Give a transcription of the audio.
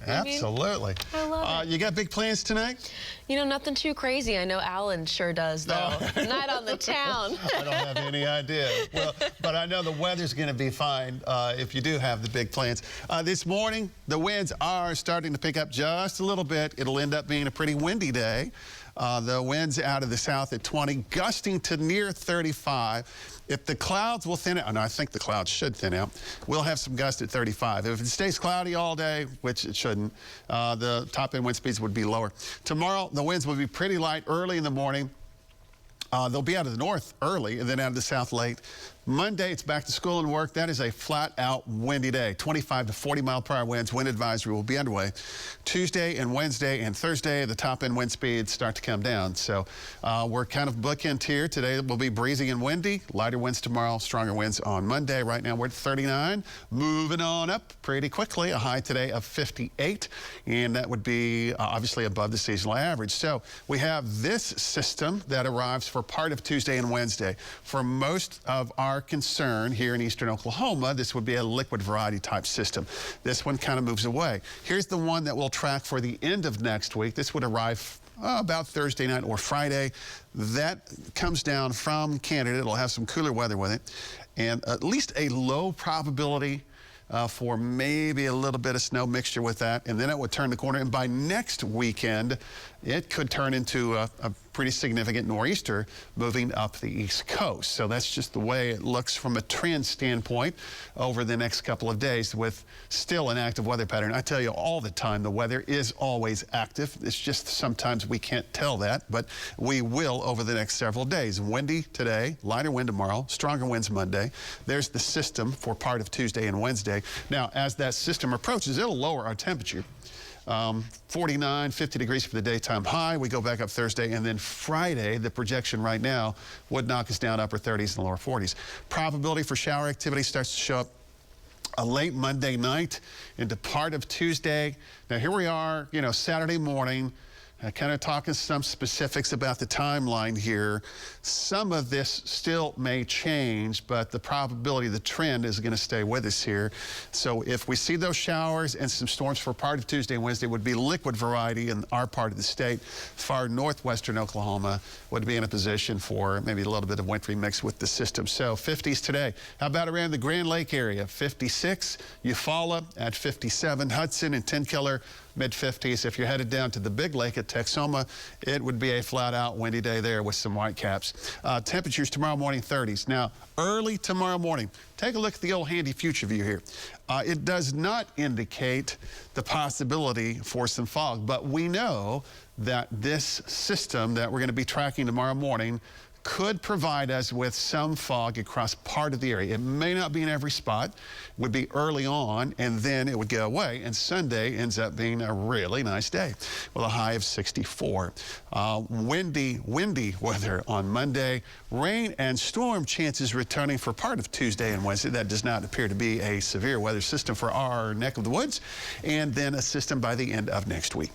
Absolutely. I love it. You got big plans tonight? You know, nothing too crazy. I know Alan sure does, though. Night on the town. I don't have any idea. Well, but I know the weather's going to be fine if you do have the big plans. This morning, the winds are starting to pick up just a little bit. It'll end up being a pretty windy day. The winds out of the south at 20, gusting to near 35. If the clouds will thin out, and I think the clouds should thin out, we'll have some gusts at 35. If it stays cloudy all day, which it shouldn't, the top end wind speeds would be lower. Tomorrow, the winds will be pretty light early in the morning. They'll be out of the north early and then out of the south late. Monday, it's back to school and work. That is a flat-out windy day. 25 to 40-mile-per-hour winds. Wind advisory will be underway. Tuesday and Wednesday and Thursday, the top-end wind speeds start to come down. So we're kind of bookend here. Today will be breezy and windy. Lighter winds tomorrow, stronger winds on Monday. Right now, we're at 39. Moving on up pretty quickly. A high today of 58, and that would be obviously above the seasonal average. So we have this system that arrives for part of Tuesday and Wednesday. For most of our concern here in eastern Oklahoma, this would be a liquid variety type system. This one kind of moves away. Here's the one that we'll track for the end of next week. This would arrive about Thursday night or Friday. That comes down from Canada. It'll have some cooler weather with it, and at least a low probability for maybe a little bit of snow mixture with that, and then it would turn the corner, and by next weekend it could turn into a pretty significant nor'easter moving up the east coast. So that's just the way it looks from a trend standpoint over the next couple of days, with still an active weather pattern. I tell you all the time, the weather is always active. It's just sometimes we can't tell that, but we will over the next several days. Windy today, lighter wind tomorrow, stronger winds Monday. There's the system for part of Tuesday and Wednesday. Now, as that system approaches, it'll lower our temperature. 49, 50 degrees for the daytime high. We go back up Thursday, and then Friday, the projection right now would knock us down upper 30s and lower 40s. Probability for shower activity starts to show up a late Monday night into part of Tuesday. Now here we are, you know, Saturday morning. Kind of talking some specifics about the timeline here. Some of this still may change, but the probability, the trend is going to stay with us here. So if we see those showers and some storms for part of Tuesday and Wednesday, would be liquid variety in our part of the state. Far northwestern Oklahoma would be in a position for maybe a little bit of wintry mix with the system. So 50s today. How about around the Grand Lake area? 56, Eufaula at 57, Hudson and Tenkiller mid-50s. If you're headed down to the Big Lake at Texoma, it would be a flat-out windy day there with some white caps. Temperatures tomorrow morning, 30s. Now, early tomorrow morning, take a look at the old handy future view here. It does not indicate the possibility for some fog, but we know that this system that we're going to be tracking tomorrow morning could provide us with some fog across part of the area. It may not be in every spot. It would be early on, and then it would go away, and Sunday ends up being a really nice day with a high of 64. Windy weather on Monday. Rain and storm chances returning for part of Tuesday and Wednesday. That does not appear to be a severe weather system for our neck of the woods, and then a system by the end of next week.